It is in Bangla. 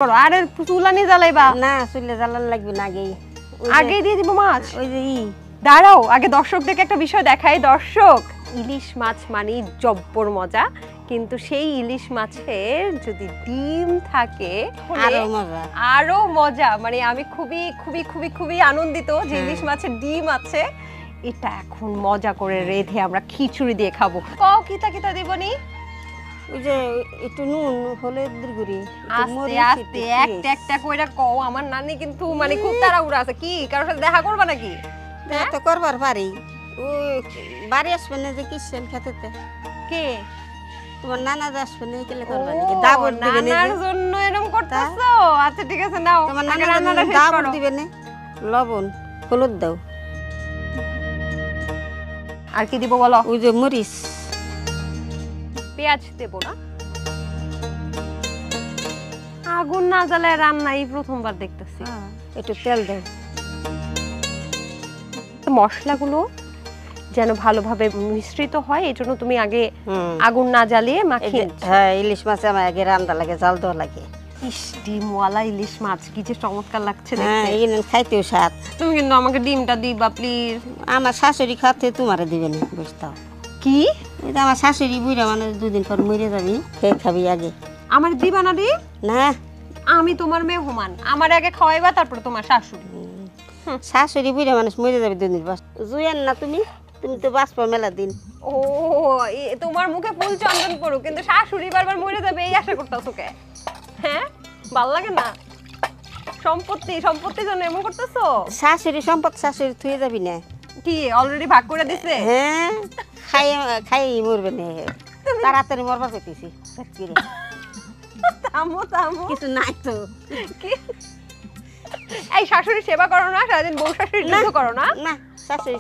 আরে চুলানি জ্বালাইবা না চুলে জ্বালান লাগবে না আগেই দিয়ে দিব মাছ। ওই যে দাঁড়াও, আগে দর্শকদেরকে একটা বিষয় দেখাই। দর্শক, ইলিশ মাছ মানে জব্বর মজা, কিন্তু সেই ইলিশ মাছের যদি ডিম থাকে আরো মজা। মানে আমি খুবই খুবই খুবই খুবই আনন্দিত যে ইলিশ মাছের ডিম আছে। এটা এখন মজা করে রেঁধে আমরা খিচুড়ি দিয়ে খাবো। কও কিতা কিতা দিবনি? ওই যে একটু নুন হলুদের গুঁড়ি আস্তে আস্তে একটা একটা কইরা কও। আমার নানি কিন্তু মানে খুব তাড়াহুড়া আছে। কি কারোর সাথে দেখা করবা নাকি? তো করবার পারি। ও বাড়ি আসবে না যে কিসেন খেতে কে তোমার নানা আসবে না গেলে করবা নাকি দাবর দিবে না নানার জন্য এরকম করতেছো? আচ্ছা ঠিক আছে, নাও তোমার নানা দাবর দিবে না। লবণ হলুদ দাও। আর কি দিব বলো? ওই যে মরিচ পেঁয়াজ দেব না। আগুন না জ্বালায় রান্না এই প্রথমবার দেখতেছি। একটু তেল দাও। মশলাগুলো যেন ভালোভাবে মিশ্রিত হয়, এই জন্য তুমি আগে আগুন না জ্বালিয়ে মাখিয়ে। হ্যাঁ, ইলিশ মাছ আমার আগে রান্না লাগে, জাল দেওয়া লাগে। ইস, ডিমওয়ালা ইলিশ মাছ কি যে চমৎকার লাগছে হ্যাঁ, দেখতে। খাইতেও স্বাদ। তুমি কিন্তু আমাকে ডিমটা দিবা প্লিজ। আমার শাশুড়ি খাতে তোমারে দিবে না, বুঝতাও কি? এটা আমার শাশুড়ি বুড়া মানে দুদিন পর মরে যাবি, খেয়ে খাবি আগে। আমার দিবা না ডিম? না, আমি তোমার মেহমান, আমার আগে খাওয়াইবা তারপর তোমার শাশুড়ি। শাশুড়ি বুড়া মানুষ মরে যাবে দুদিন পর। জুয়েন না তুমি, তুমি তো বাঁচবা মেলা দিন। ও, তোমার মুখে ফুল চন্দন পড়ুক, কিন্তু শাশুড়ি বারবার মরে যাবে এই আশা করতেছো কে? হ্যাঁ, ভাল লাগে না? সম্পত্তির জন্য এমন করতেছো? শাশুড়ি সম্পদ শাশুড়ি থুয়ে যাবি না। কি অলরেডি ভাগ করে দিছে? হ্যাঁ, খাই মরবে না, তাড়াতাড়ি মরবার চাইতেছি। থামো কিছু নাই তো। কি এই শাশুড়ি সেবা করো না? সারাদিন বউ শাশুড়ি যুদ্ধ করো না? না, শাশুড়ি